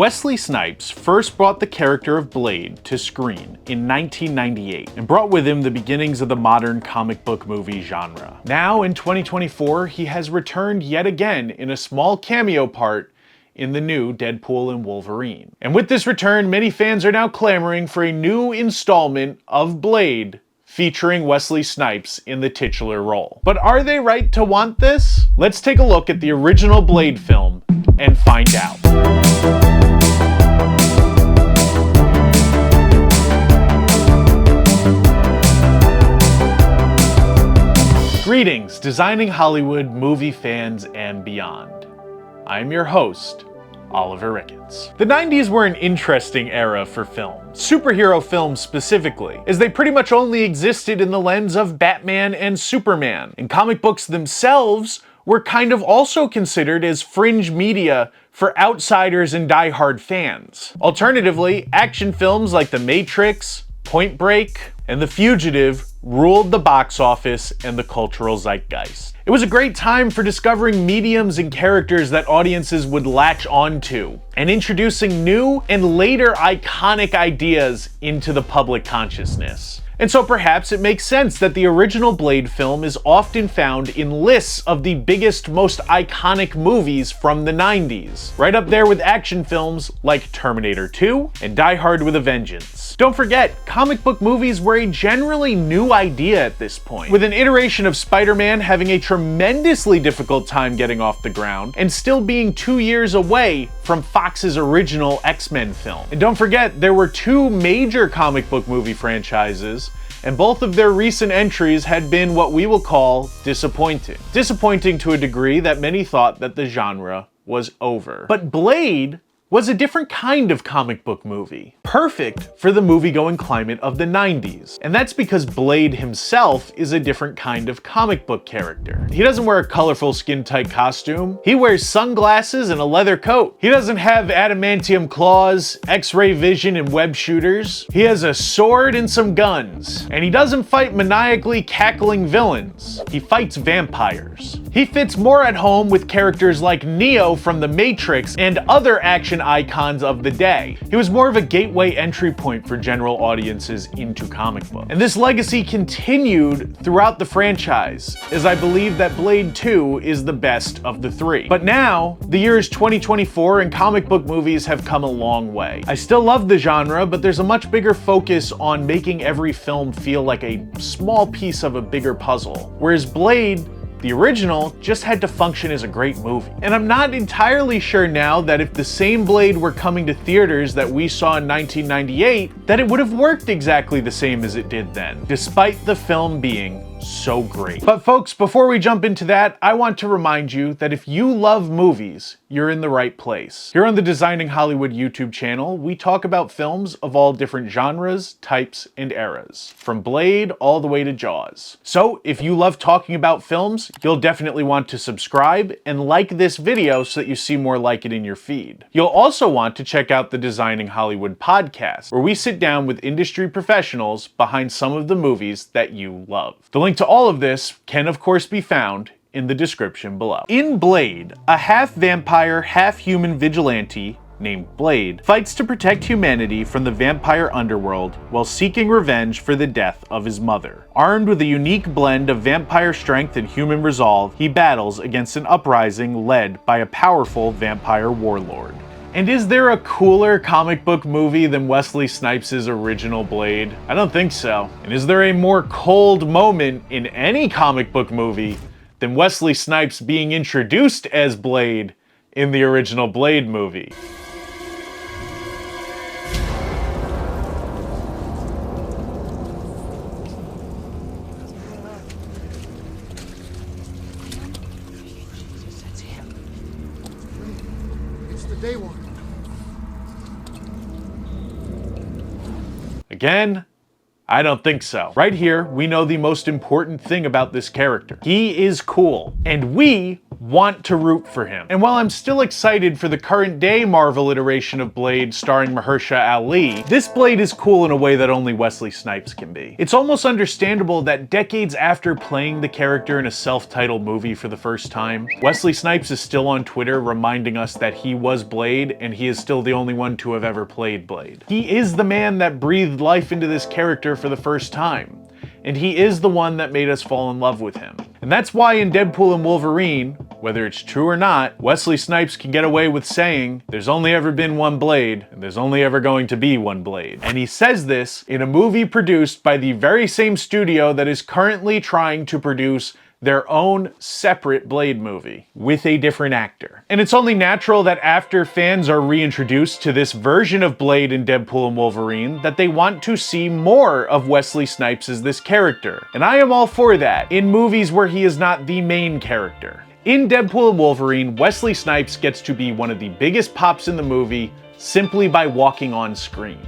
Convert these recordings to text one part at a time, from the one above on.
Wesley Snipes first brought the character of Blade to screen in 1998 and brought with him the beginnings of the modern comic book movie genre. Now, in 2024, he has returned yet again in a small cameo part in the new Deadpool and Wolverine. And with this return, many fans are now clamoring for a new installment of Blade featuring Wesley Snipes in the titular role. But are they right to want this? Let's take a look at the original Blade film and find out. Greetings, Designing Hollywood movie fans and beyond. I'm your host, Oliver Ricketts. The 90s were an interesting era for film, superhero films specifically, as they pretty much only existed in the lens of Batman and Superman, and comic books themselves were kind of also considered as fringe media for outsiders and diehard fans. Alternatively, action films like The Matrix, Point Break, and The Fugitive ruled the box office and the cultural zeitgeist. It was a great time for discovering mediums and characters that audiences would latch onto, and introducing new and later iconic ideas into the public consciousness. And so perhaps it makes sense that the original Blade film is often found in lists of the biggest, most iconic movies from the 90s, right up there with action films like Terminator 2 and Die Hard with a Vengeance. Don't forget, comic book movies were a generally new idea at this point, with an iteration of Spider-Man having a tremendously difficult time getting off the ground and still being 2 years away from Fox's original X-Men film. And don't forget, there were two major comic book movie franchises, and both of their recent entries had been what we will call disappointing. Disappointing to a degree that many thought that the genre was over. But Blade was a different kind of comic book movie, perfect for the movie-going climate of the 90s. And that's because Blade himself is a different kind of comic book character. He doesn't wear a colorful skin-tight costume. He wears sunglasses and a leather coat. He doesn't have adamantium claws, X-ray vision, and web shooters. He has a sword and some guns. And he doesn't fight maniacally cackling villains. He fights vampires. He fits more at home with characters like Neo from The Matrix and other action icons of the day. He was more of a gateway entry point for general audiences into comic books. And this legacy continued throughout the franchise, as I believe that Blade 2 is the best of the three. But now, the year is 2024 and comic book movies have come a long way. I still love the genre, but there's a much bigger focus on making every film feel like a small piece of a bigger puzzle. Whereas Blade, the original, just had to function as a great movie. And I'm not entirely sure now that if the same Blade were coming to theaters that we saw in 1998, that it would have worked exactly the same as it did then, despite the film being so great. But folks, before we jump into that, I want to remind you that if you love movies, you're in the right place. Here on the Designing Hollywood YouTube channel, we talk about films of all different genres, types, and eras, from Blade all the way to Jaws. So if you love talking about films, you'll definitely want to subscribe and like this video so that you see more like it in your feed. You'll also want to check out the Designing Hollywood podcast, where we sit down with industry professionals behind some of the movies that you love. The link to all of this can of course be found in the description below. In Blade, a half-vampire, half-human vigilante named Blade fights to protect humanity from the vampire underworld while seeking revenge for the death of his mother. Armed with a unique blend of vampire strength and human resolve, he battles against an uprising led by a powerful vampire warlord. And is there a cooler comic book movie than Wesley Snipes' original Blade? I don't think so. And is there a more cold moment in any comic book movie than Wesley Snipes being introduced as Blade in the original Blade movie? That's him. It's the day one. Again, I don't think so. Right here, we know the most important thing about this character. He is cool, and we want to root for him. And while I'm still excited for the current day Marvel iteration of Blade starring Mahershala Ali, this Blade is cool in a way that only Wesley Snipes can be. It's almost understandable that decades after playing the character in a self-titled movie for the first time, Wesley Snipes is still on Twitter reminding us that he was Blade and he is still the only one to have ever played Blade. He is the man that breathed life into this character for the first time, and he is the one that made us fall in love with him. And that's why in Deadpool and Wolverine, whether it's true or not, Wesley Snipes can get away with saying, there's only ever been one Blade, and there's only ever going to be one Blade. And he says this in a movie produced by the very same studio that is currently trying to produce their own separate Blade movie with a different actor. And it's only natural that after fans are reintroduced to this version of Blade in Deadpool and Wolverine, that they want to see more of Wesley Snipes as this character. And I am all for that, in movies where he is not the main character. In Deadpool and Wolverine, Wesley Snipes gets to be one of the biggest pops in the movie simply by walking on screen.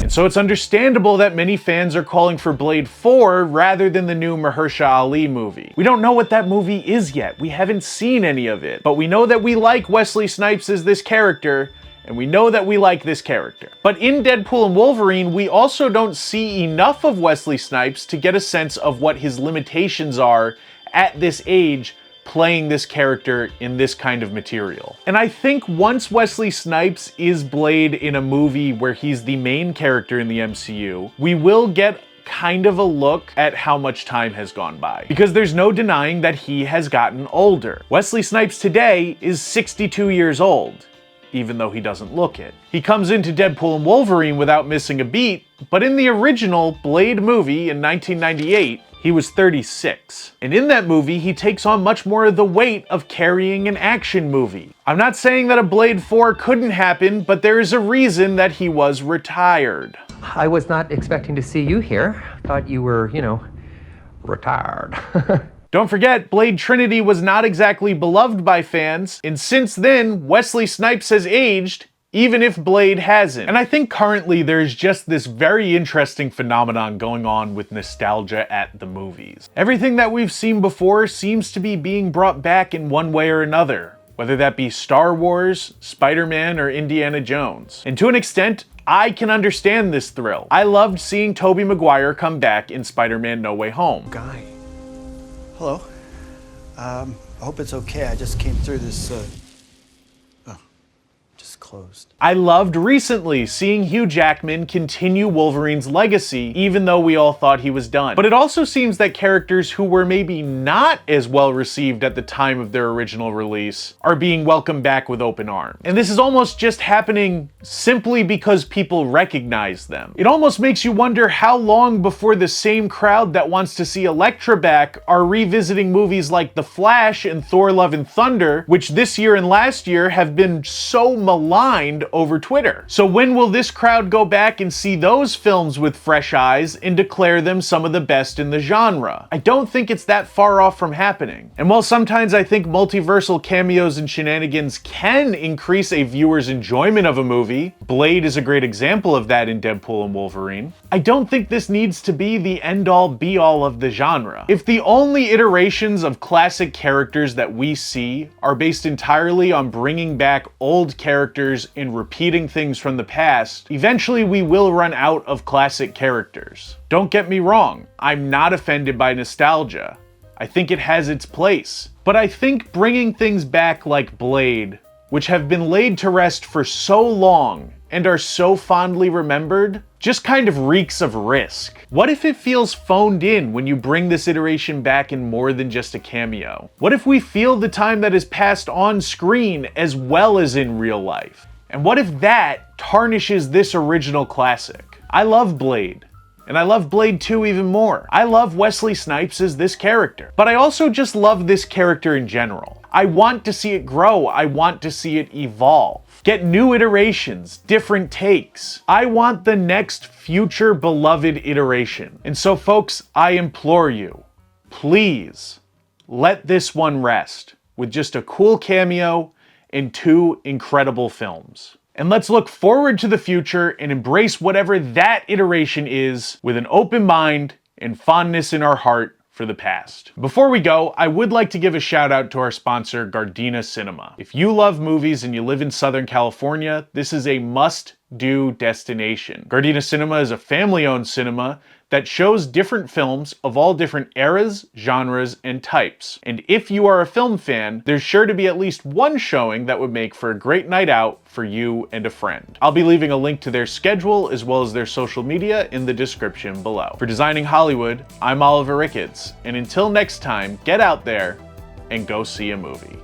So it's understandable that many fans are calling for Blade 4 rather than the new Mahershala Ali movie. We don't know what that movie is yet. We haven't seen any of it. But we know that we like Wesley Snipes as this character, and we know that we like this character. But in Deadpool and Wolverine, we also don't see enough of Wesley Snipes to get a sense of what his limitations are at this age playing this character in this kind of material. And I think once Wesley Snipes is Blade in a movie where he's the main character in the MCU, we will get kind of a look at how much time has gone by. Because there's no denying that he has gotten older. Wesley Snipes today is 62 years old, even though he doesn't look it. He comes into Deadpool and Wolverine without missing a beat, but in the original Blade movie in 1998, he was 36. And in that movie, he takes on much more of the weight of carrying an action movie. I'm not saying that a Blade 4 couldn't happen, but there is a reason that he was retired. I was not expecting to see you here. Thought you were, retired. Don't forget, Blade Trinity was not exactly beloved by fans, and since then, Wesley Snipes has aged, even if Blade hasn't. And I think currently there's just this very interesting phenomenon going on with nostalgia at the movies. Everything that we've seen before seems to be being brought back in one way or another, whether that be Star Wars, Spider-Man, or Indiana Jones. And to an extent, I can understand this thrill. I loved seeing Tobey Maguire come back in Spider-Man No Way Home. Guy. Hello. I hope it's okay. I just came through this, closed. I loved recently seeing Hugh Jackman continue Wolverine's legacy, even though we all thought he was done. But it also seems that characters who were maybe not as well received at the time of their original release are being welcomed back with open arms. And this is almost just happening simply because people recognize them. It almost makes you wonder how long before the same crowd that wants to see Elektra back are revisiting movies like The Flash and Thor: Love and Thunder, which this year and last year have been so maligned over Twitter. So when will this crowd go back and see those films with fresh eyes and declare them some of the best in the genre? I don't think it's that far off from happening. And while sometimes I think multiversal cameos and shenanigans can increase a viewer's enjoyment of a movie, Blade is a great example of that in Deadpool and Wolverine, I don't think this needs to be the end-all be-all of the genre. If the only iterations of classic characters that we see are based entirely on bringing back old characters and repeating things from the past, eventually we will run out of classic characters. Don't get me wrong, I'm not offended by nostalgia. I think it has its place. But I think bringing things back like Blade, which have been laid to rest for so long and are so fondly remembered, just kind of reeks of risk. What if it feels phoned in when you bring this iteration back in more than just a cameo? What if we feel the time that is passed on screen as well as in real life? And what if that tarnishes this original classic? I love Blade. And I love Blade 2 even more. I love Wesley Snipes as this character. But I also just love this character in general. I want to see it grow. I want to see it evolve. Get new iterations, different takes. I want the next future beloved iteration. And so folks, I implore you, please let this one rest with just a cool cameo in 2 incredible films. And let's look forward to the future and embrace whatever that iteration is with an open mind and fondness in our heart for the past. Before we go, I would like to give a shout out to our sponsor, Gardena Cinema. If you love movies and you live in Southern California, this is a must-do destination. Gardena Cinema is a family-owned cinema that shows different films of all different eras, genres, and types. And if you are a film fan, there's sure to be at least one showing that would make for a great night out for you and a friend. I'll be leaving a link to their schedule as well as their social media in the description below. For Designing Hollywood, I'm Oliver Ricketts, and until next time, get out there and go see a movie.